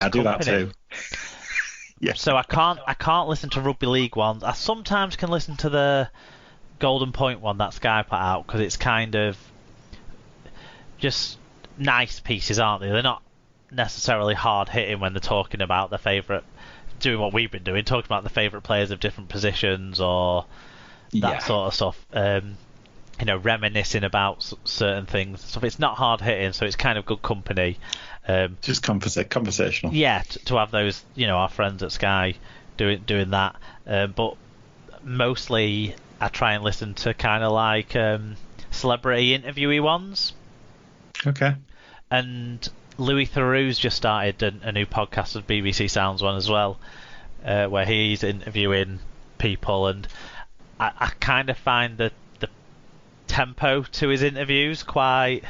I do that company. too. Yeah. So I can't listen to rugby league ones. I sometimes can listen to the Golden Point one that Sky put out because it's kind of just nice pieces, aren't they? They're not necessarily hard hitting when they're talking about their favourite, doing what we've been doing, talking about the favourite players of different positions or that sort of stuff. Reminiscing about certain things. So it's not hard hitting, so it's kind of good company. Just conversational. Yeah, to have those, our friends at Sky doing that. But mostly, I try and listen to kind of like celebrity interviewee ones. Okay. And Louis Theroux's just started a new podcast with BBC Sounds one as well, where he's interviewing people, and I kind of find the tempo to his interviews quite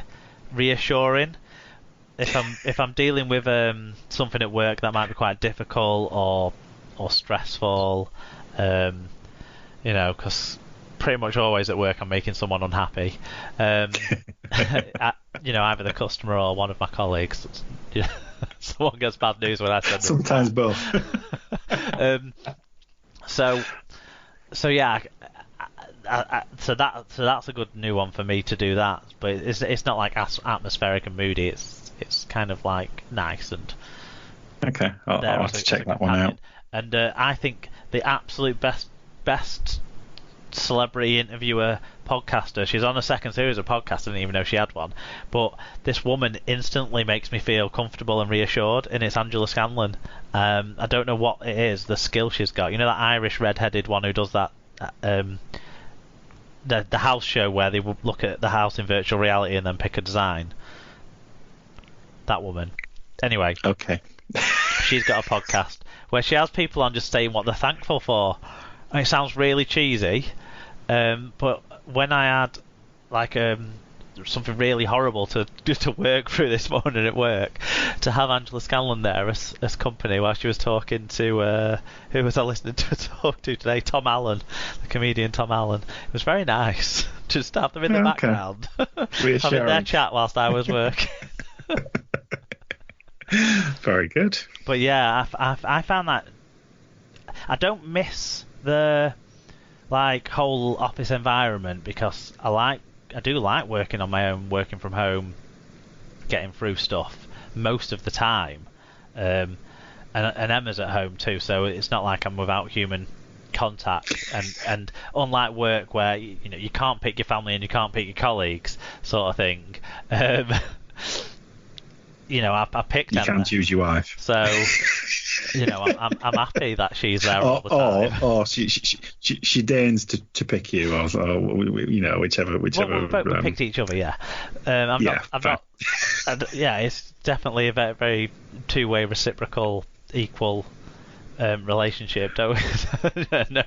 reassuring. If I'm dealing with something at work that might be quite difficult or stressful, because pretty much always at work I'm making someone unhappy. Either the customer or one of my colleagues. Someone gets bad news when I send them. Sometimes both. So yeah. So that's a good new one for me to do that, but it's not like atmospheric and moody. It's kind of like nice and okay. I'll have to check that one out. And I think the absolute best celebrity interviewer podcaster. She's on a second series of podcasts. I didn't even know she had one. But this woman instantly makes me feel comfortable and reassured, and it's Angela Scanlon. I don't know what it is, the skill she's got. You know that Irish red-headed one who does that. The house show where they look at the house in virtual reality and then pick a design. That woman. Anyway. Okay. She's got a podcast where she has people on just saying what they're thankful for. And it sounds really cheesy, but when I had like something really horrible to work through this morning at work, to have Angela Scanlon there as company while she was talking to who was I listening to talk to today? Tom Allen, the comedian Tom Allen. It was very nice just to have them in the background, having their chat whilst I was working. Very good. But yeah, I found that I don't miss the whole office environment because I do like working on my own, working from home, getting through stuff most of the time. And Emma's at home too, so it's not like I'm without human contact. And unlike work where you can't pick your family and you can't pick your colleagues, sort of thing. I picked Emma. You can't choose your wife. So, I'm happy that she's there all the time. Or she deigns to pick you, or whichever. We picked each other, yeah. I'm not. It's definitely a very, very two-way, reciprocal, equal relationship. Don't no.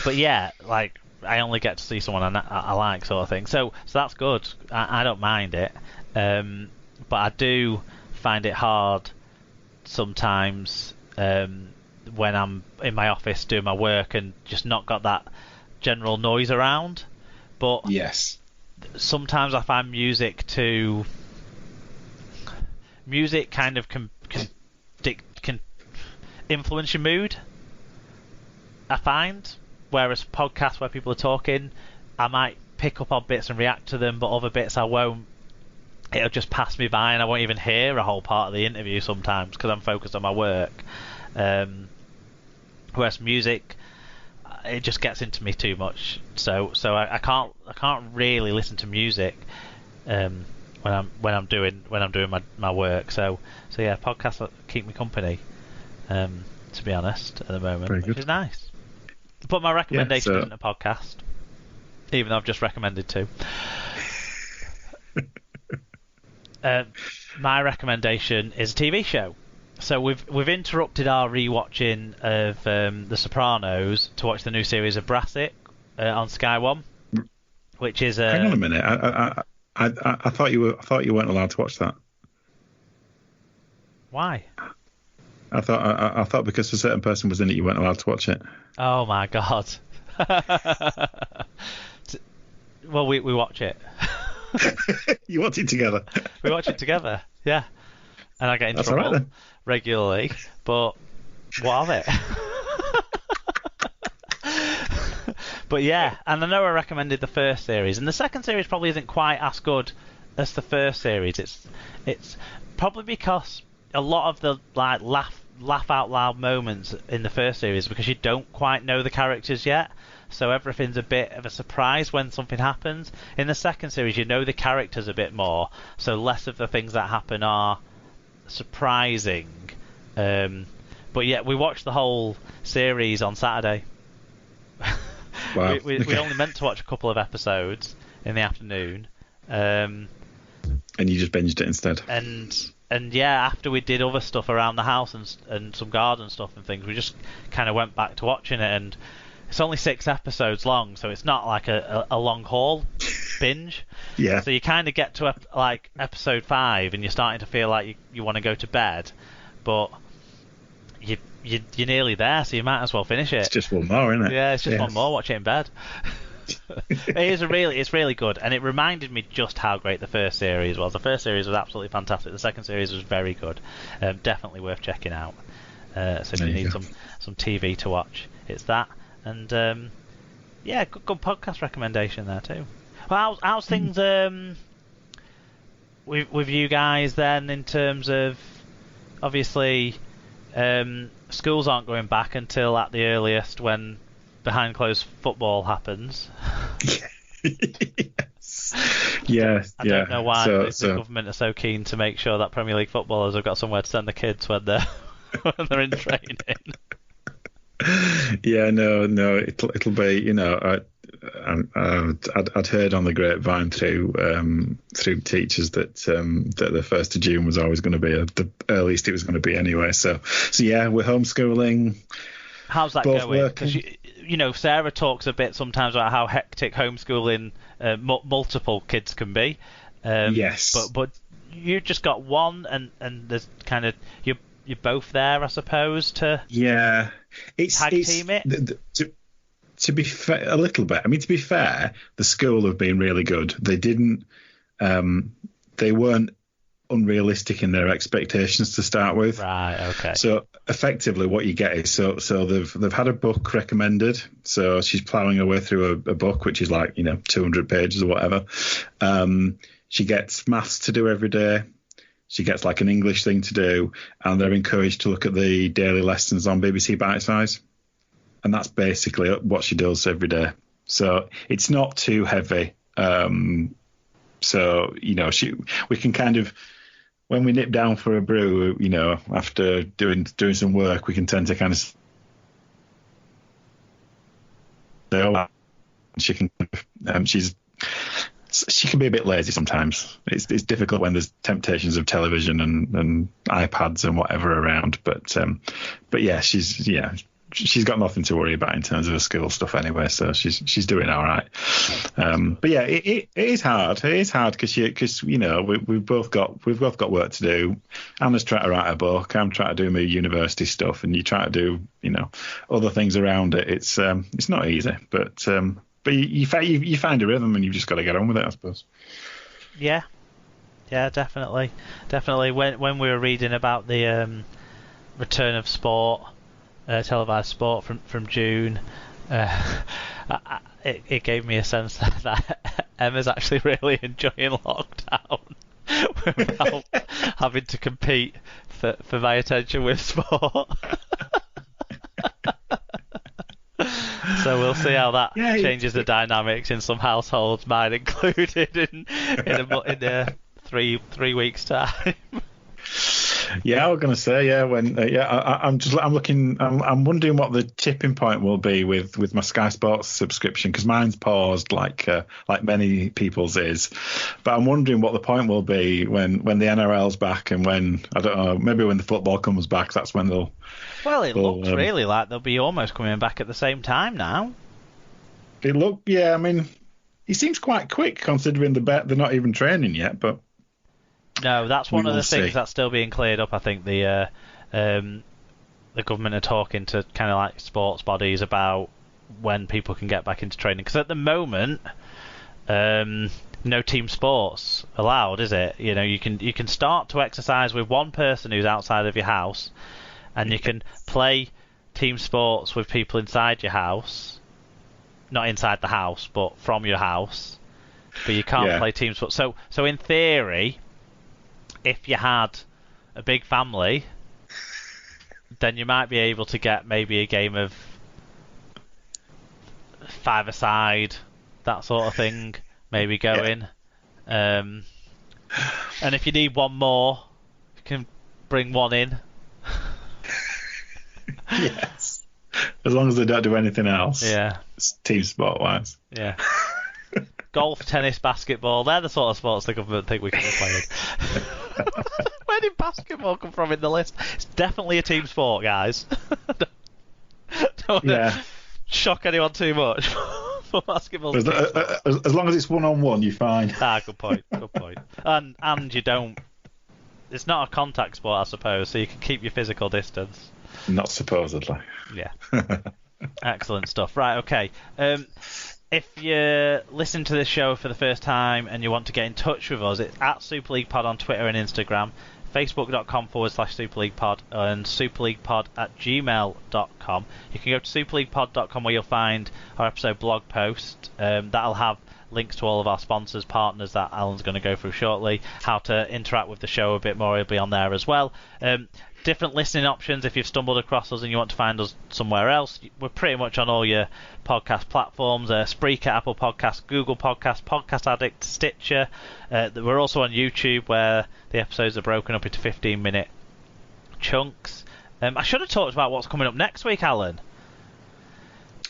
But yeah, like. I only get to see someone I like, sort of thing. So that's good. I don't mind it, but I do find it hard sometimes when I'm in my office doing my work and just not got that general noise around. But yes, sometimes I find music kind of can influence your mood. I find. Whereas podcasts where people are talking, I might pick up on bits and react to them, but other bits I won't. It'll just pass me by and I won't even hear a whole part of the interview sometimes because I'm focused on my work. Whereas music, it just gets into me too much. So I can't really listen to music when I'm doing my work. So yeah, podcasts keep me company. To be honest, at the moment, which is nice. But my recommendation isn't a podcast, even though I've just recommended two. My recommendation is a TV show. So we've interrupted our rewatching of The Sopranos to watch the new series of Brassic on Sky One, which is hang on a minute. I thought you weren't allowed to watch that. Why? I thought because a certain person was in it, you weren't allowed to watch it. Oh my god! Well, we watch it. You watch it together. We watch it together, yeah. And I get in That's all trouble right, then. regularly, but what of it? But yeah, and I know I recommended the first series, and the second series probably isn't quite as good as the first series. It's probably because a lot of the like laugh out loud moments in the first series because you don't quite know the characters yet, so everything's a bit of a surprise when something happens. In the second series, you know the characters a bit more, so less of the things that happen are surprising. But yeah, we watched the whole series on Saturday. Wow. We only meant to watch a couple of episodes in the afternoon. And you just binged it instead. And yeah, after we did other stuff around the house and some garden stuff and things, we just kind of went back to watching it. And it's only 6 episodes long, so it's not like a long haul binge. Yeah. So you kind of get to like episode 5 and you're starting to feel like you want to go to bed, but you're nearly there, so you might as well finish it. It's just one more, isn't it? Yeah, it's just one more. Watch it in bed. It's really good, and it reminded me just how great the first series was. The first series was absolutely fantastic. The second series was very good. Definitely worth checking out. So if you need some TV to watch, it's that. And yeah, good podcast recommendation there too. Well, how's things with you guys then in terms of obviously schools aren't going back until at the earliest when behind closed football happens. Yes. I don't know why the government are so keen to make sure that Premier League footballers have got somewhere to send the kids when they're in training. Yeah, no, it'll be, you know, I'd heard on the grapevine through teachers that the 1st of June was always going to be the earliest it was going to be anyway. So yeah, we're homeschooling. How's that going? Because you know, Sarah talks a bit sometimes about how hectic homeschooling multiple kids can be. Yes. But you just got one, and there's kind of you're both there, I suppose. It's tag team it. To be fair, a little bit. I mean, to be fair, the school have been really good. They didn't. They weren't unrealistic in their expectations to start with. Right. Okay. So effectively, what you get is so they've had a book recommended. So she's ploughing her way through a book which is like 200 pages or whatever. She gets maths to do every day. She gets like an English thing to do, and they're encouraged to look at the daily lessons on BBC Bitesize. And that's basically what she does every day. So it's not too heavy. So, we can kind of, when we nip down for a brew, after doing some work, we can tend to kind of she can be a bit lazy sometimes. It's difficult when there's temptations of television and iPads and whatever around. But yeah, she's got nothing to worry about in terms of her school stuff anyway, so she's doing all right. But yeah, it is hard. It is hard because we've both got work to do. Anna's trying to write a book. I'm trying to do my university stuff, and you try to do other things around it. It's not easy, but you find a rhythm, and you've just got to get on with it, I suppose. Yeah, definitely. When we were reading about the return of sport. Televised sport from June, it gave me a sense that Emma's actually really enjoying lockdown without having to compete for my attention with sport. So we'll see how that changes the dynamics in some households, mine included, in a 3 weeks time. Yeah, I was going to say, I'm wondering what the tipping point will be with my Sky Sports subscription, because mine's paused like many people's is. But I'm wondering what the point will be when the NRL's back, and when, I don't know, maybe when the football comes back, that's when they'll... Well, it looks really like they'll be almost coming back at the same time now. I mean, it seems quite quick considering they're not even training yet, but... No, that's one of the things that's still being cleared up. I think the government are talking to kind of like sports bodies about when people can get back into training. Because at the moment, no team sports allowed, is it? You know, you can start to exercise with one person who's outside of your house, and you can play team sports with people inside your house, not inside the house, but from your house. But you can't play team sports. So in theory, if you had a big family, then you might be able to get maybe a game of five-a-side, that sort of thing, maybe going. And if you need one more, you can bring one in. Yes. As long as they don't do anything else. Yeah. Team sport-wise. Yeah. Golf, tennis, basketball, they're the sort of sports the government think we can be playing. Where did basketball come from in the list? It's definitely a team sport, guys. Don't shock anyone too much for basketball. As long as it's one-on-one, you're fine. Good point. And you don't... It's not a contact sport, I suppose, so you can keep your physical distance. Not supposedly. Yeah. Excellent stuff. Right, okay. If you listen to this show for the first time and you want to get in touch with us, it's at Super League Pod on Twitter and Instagram, facebook.com/SuperLeaguePod and superleaguepod@gmail.com. You can go to superleaguepod.com where you'll find our episode blog post. That'll have links to all of our sponsors, partners that Alan's going to go through shortly. How to interact with the show a bit more will be on there as well. Different listening options if you've stumbled across us and you want to find us somewhere else. We're pretty much on all your podcast platforms, Spreaker, Apple Podcasts, Google Podcasts, Podcast Addict, Stitcher. We're also on YouTube where the episodes are broken up into 15-minute chunks. I should have talked about what's coming up next week, Alan.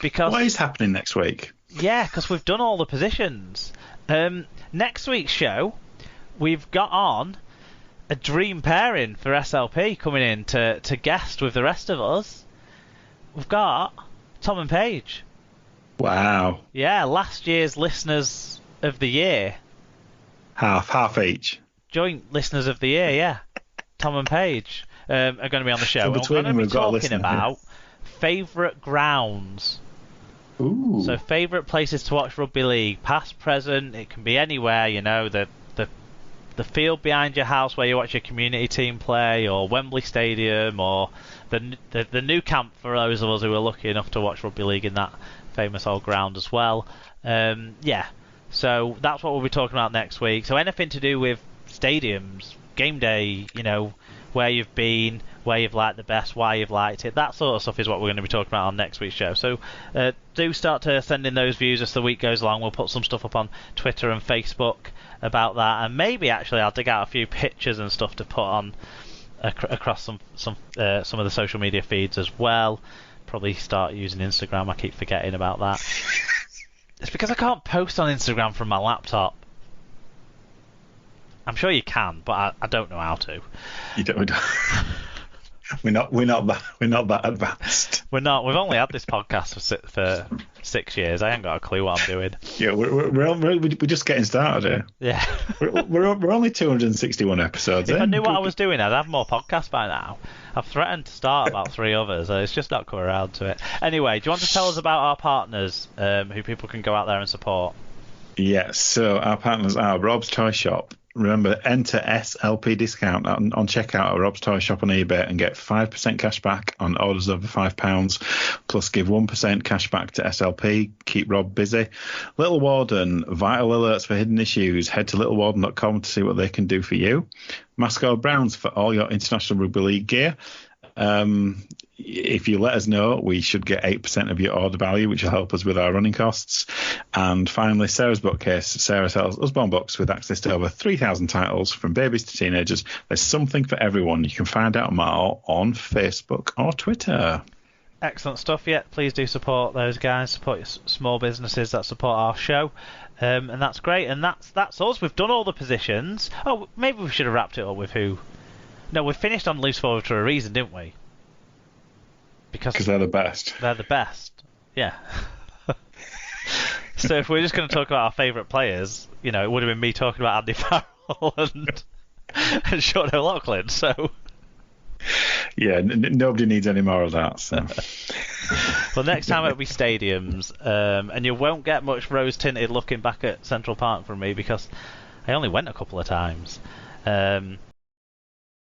Because what is happening next week? Yeah, because we've done all the positions. Next week's show, we've got on a dream pairing for SLP coming in to guest with the rest of us. We've got Tom and Paige. Wow. Yeah, last year's listeners of the year. Half each. Joint listeners of the year, yeah. Tom and Paige are going to be on the show. So between them, we've got a talking about favourite grounds. Ooh. So favourite places to watch rugby league, past, present. It can be anywhere. You know, the field behind your house where you watch your community team play, or Wembley Stadium, or the new camp for those of us who are lucky enough to watch rugby league in that famous old ground as well. So that's what we'll be talking about next week. So anything to do with stadiums, game day, you know, where you've been, where you've liked the best, why you've liked it, that sort of stuff is what we're going to be talking about on next week's show. So do start to send in those views as the week goes along. We'll put some stuff up on Twitter and Facebook about that, and maybe actually I'll dig out a few pictures and stuff to put on across some of the social media feeds as well. Probably start using Instagram. I keep forgetting about that. It's because I can't post on Instagram from my laptop. I'm sure you can, but I don't know how to. You don't. We're not that advanced. We're not. We've only had this podcast for 6 years. I ain't got a clue what I'm doing. Yeah, we're just getting started here. Yeah. we're only 261 episodes in. If I knew what I was doing, I'd have more podcasts by now. I've threatened to start about 3 others. It's just not come around to it. Anyway, do you want to tell us about our partners, who people can go out there and support? Yes. So our partners are Rob's Toy Shop. Remember, enter SLP discount on checkout at Rob's Toy Shop on eBay and get 5% cash back on orders over £5, plus give 1% cash back to SLP. Keep Rob busy. Little Warden, vital alerts for hidden issues. Head to littlewarden.com to see what they can do for you. Mascot Browns for all your International Rugby League gear. If you let us know, we should get 8% of your order value, which will help us with our running costs. And finally, Sarah's Bookcase. Sarah sells Usborne books with access to over 3,000 titles from babies to teenagers. There's something for everyone. You can find out more on Facebook or Twitter. Excellent stuff. Yeah, please do support those guys. Support your small businesses that support our show. And that's great. And that's us. We've done all the positions. Oh, maybe we should have wrapped it up with who. No, we finished on loose forward for a reason, didn't we? Because they're the best. They're the best. Yeah. So if we're just going to talk about our favourite players, you know, it would have been me talking about Andy Farrell and Sean O'Loughlin. So yeah, nobody needs any more of that. So. Well, next time it'll be stadiums, and you won't get much rose tinted looking back at Central Park from me because I only went a couple of times.